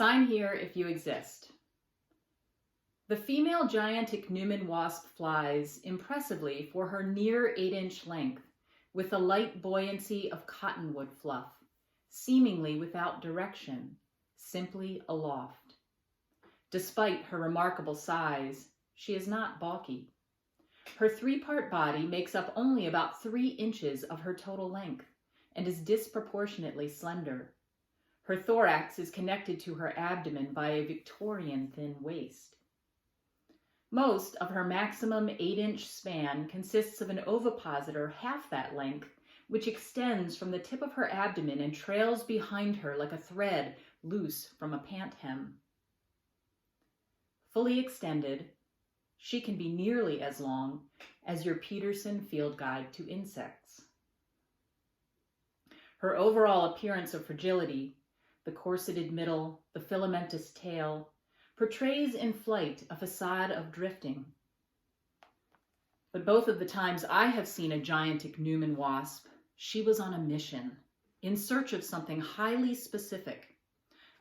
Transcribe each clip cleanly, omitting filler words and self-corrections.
Sign here if you exist. The female giant ichneumon wasp flies impressively for her near 8-inch length with a light buoyancy of cottonwood fluff, seemingly without direction, simply aloft. Despite her remarkable size, she is not balky. Her 3-part body makes up only about 3 inches of her total length and is disproportionately slender. Her thorax is connected to her abdomen by a Victorian thin waist. Most of her maximum 8-inch span consists of an ovipositor half that length, which extends from the tip of her abdomen and trails behind her like a thread loose from a pant hem. Fully extended, she can be nearly as long as your Peterson Field Guide to Insects. Her overall appearance of fragility, the corseted middle, the filamentous tail, portrays in flight a facade of drifting. But both of the times I have seen a giant ichneumon wasp, she was on a mission, in search of something highly specific.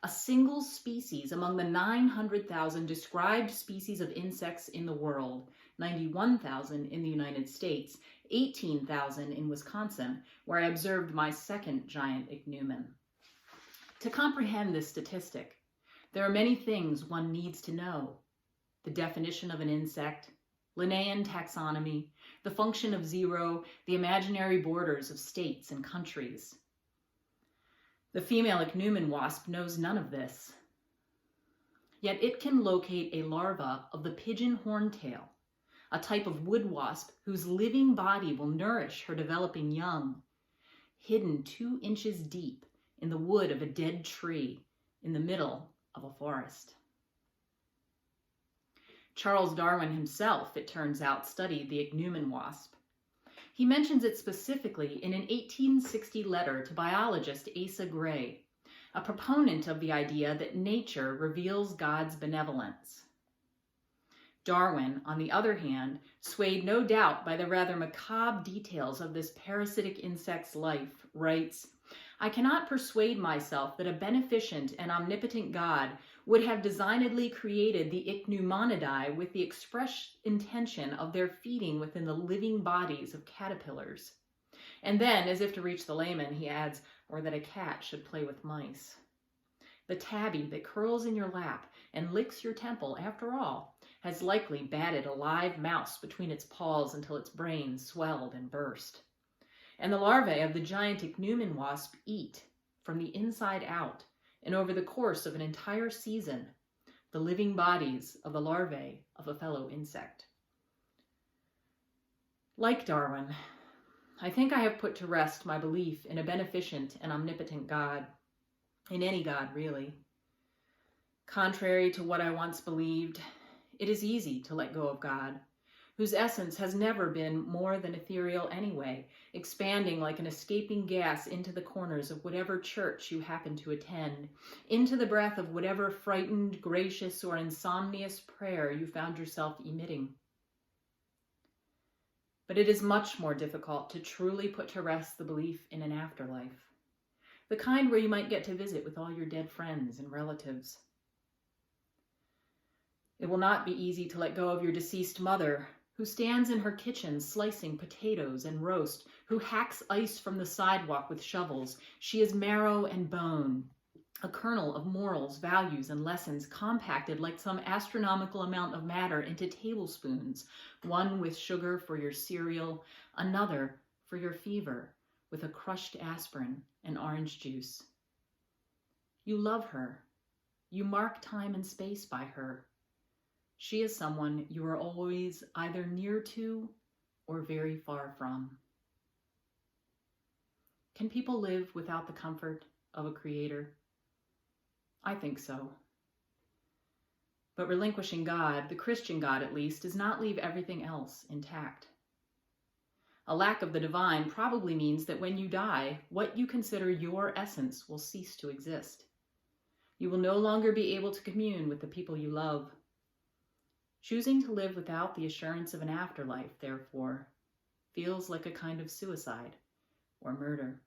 A single species among the 900,000 described species of insects in the world, 91,000 in the United States, 18,000 in Wisconsin, where I observed my second giant ichneumon. To comprehend this statistic, there are many things one needs to know. The definition of an insect, Linnaean taxonomy, the function of zero, the imaginary borders of states and countries. The female ichneumon wasp knows none of this. Yet it can locate a larva of the pigeon horntail, a type of wood wasp whose living body will nourish her developing young, hidden 2 inches deep in the wood of a dead tree in the middle of a forest. Charles Darwin himself, it turns out, studied the ichneumon wasp. He mentions it specifically in an 1860 letter to biologist Asa Gray, a proponent of the idea that nature reveals God's benevolence. Darwin, on the other hand, swayed no doubt by the rather macabre details of this parasitic insect's life, writes, "I cannot persuade myself that a beneficent and omnipotent God would have designedly created the ichneumonidae with the express intention of their feeding within the living bodies of caterpillars." And then, as if to reach the layman, he adds, or that a cat should play with mice. The tabby that curls in your lap and licks your temple, after all, has likely batted a live mouse between its paws until its brain swelled and burst. And the larvae of the giant ichneumon wasp eat, from the inside out, and over the course of an entire season, the living bodies of the larvae of a fellow insect. Like Darwin, I think I have put to rest my belief in a beneficent and omnipotent God, in any God really. Contrary to what I once believed, it is easy to let go of God, whose essence has never been more than ethereal anyway, expanding like an escaping gas into the corners of whatever church you happen to attend, into the breath of whatever frightened, gracious, or insomnious prayer you found yourself emitting. But it is much more difficult to truly put to rest the belief in an afterlife, the kind where you might get to visit with all your dead friends and relatives. It will not be easy to let go of your deceased mother, who stands in her kitchen slicing potatoes and roast, who hacks ice from the sidewalk with shovels. She is marrow and bone, a kernel of morals, values, and lessons compacted like some astronomical amount of matter into tablespoons, one with sugar for your cereal, another for your fever, with a crushed aspirin and orange juice. You love her. You mark time and space by her. She is someone you are always either near to or very far from. Can people live without the comfort of a creator? I think so. But relinquishing God, the Christian God at least, does not leave everything else intact. A lack of the divine probably means that when you die, what you consider your essence will cease to exist. You will no longer be able to commune with the people you love. Choosing to live without the assurance of an afterlife, therefore, feels like a kind of suicide or murder.